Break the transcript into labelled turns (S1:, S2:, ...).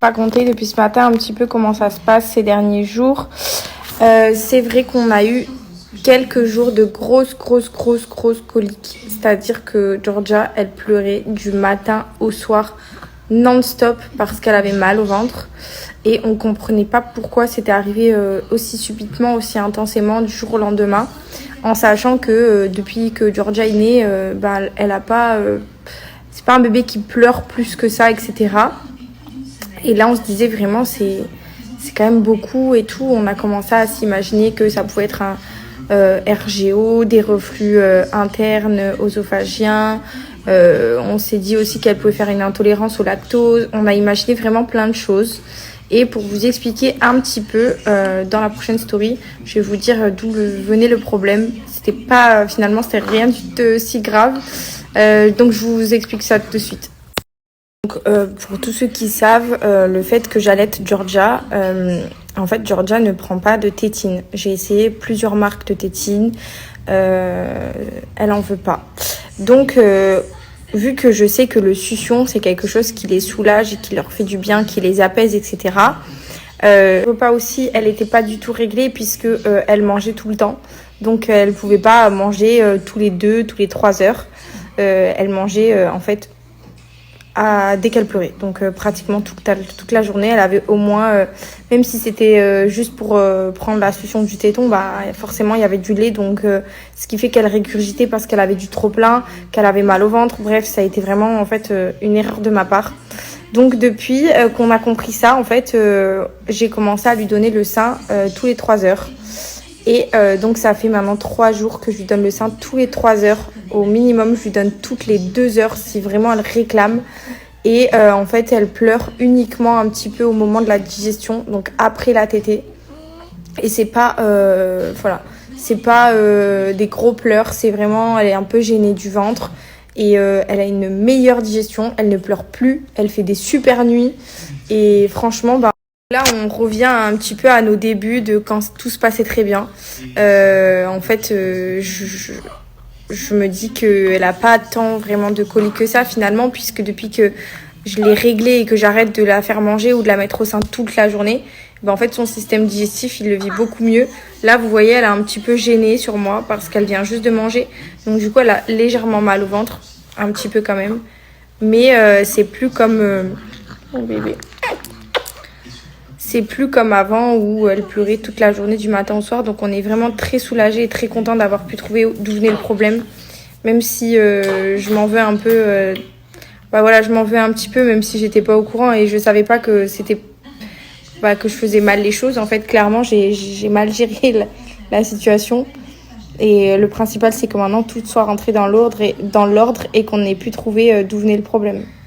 S1: Raconter depuis ce matin un petit peu comment ça se passe ces derniers jours. C'est vrai qu'on a eu quelques jours de grosses coliques. C'est-à-dire que Georgia, elle pleurait du matin au soir non-stop parce qu'elle avait mal au ventre. Et on comprenait pas pourquoi c'était arrivé aussi subitement, aussi intensément du jour au lendemain. En sachant que depuis que Georgia est née, elle a pas... c'est pas un bébé qui pleure plus que ça, etc. Et là, on se disait vraiment, c'est quand même beaucoup et tout. On a commencé à s'imaginer que ça pouvait être un RGO, des reflux internes, œsophagiens. On s'est dit aussi qu'elle pouvait faire une intolérance au lactose. On a imaginé vraiment plein de choses. Et pour vous expliquer un petit peu, dans la prochaine story, je vais vous dire d'où venait le problème. Finalement, c'était rien de si grave. Donc, je vous explique ça tout de suite. Donc, pour tous ceux qui savent, le fait que j'allaite Georgia, en fait, Georgia ne prend pas de tétine. J'ai essayé plusieurs marques de tétine, elle en veut pas. Donc, vu que je sais que le succion, c'est quelque chose qui les soulage et qui leur fait du bien, qui les apaise, etc. Le repas aussi, elle n'était pas du tout réglée puisque elle mangeait tout le temps. Donc, elle pouvait pas manger tous les 2, tous les 3 heures. Elle mangeait en fait dès qu'elle pleurait. Donc pratiquement toute la journée, elle avait au moins, même si c'était juste pour prendre la succion du téton, forcément il y avait du lait. Donc ce qui fait qu'elle régurgitait parce qu'elle avait du trop plein, qu'elle avait mal au ventre. Bref, ça a été vraiment en fait une erreur de ma part. Donc depuis qu'on a compris ça, en fait, j'ai commencé à lui donner le sein tous les 3 heures. Et donc ça fait maintenant 3 jours que je lui donne le sein tous les 3 heures. Au minimum, je lui donne toutes les 2 heures si vraiment elle réclame. Et en fait, elle pleure uniquement un petit peu au moment de la digestion, donc après la tétée. Et c'est pas, c'est pas des gros pleurs, c'est vraiment, elle est un peu gênée du ventre. Et elle a une meilleure digestion, elle ne pleure plus, elle fait des super nuits. Et franchement, là, on revient un petit peu à nos débuts de quand tout se passait très bien. En fait, je me dis qu'elle n'a pas tant vraiment de coliques que ça finalement, puisque depuis que je l'ai réglée et que j'arrête de la faire manger ou de la mettre au sein toute la journée, en fait, son système digestif, il le vit beaucoup mieux. Là, vous voyez, elle est un petit peu gênée sur moi parce qu'elle vient juste de manger. Donc, du coup, elle a légèrement mal au ventre, un petit peu quand même. Mais c'est plus comme... Oh bébé. C'est plus comme avant où elle pleurait toute la journée du matin au soir. Donc on est vraiment très soulagés et très contents d'avoir pu trouver d'où venait le problème. Même si je m'en veux un peu... je m'en veux un petit peu même si j'étais pas au courant et je savais pas que c'était... que je faisais mal les choses. En fait, clairement, j'ai mal géré la situation. Et le principal, c'est que maintenant, tout soit rentré dans l'ordre et qu'on ait pu trouver d'où venait le problème.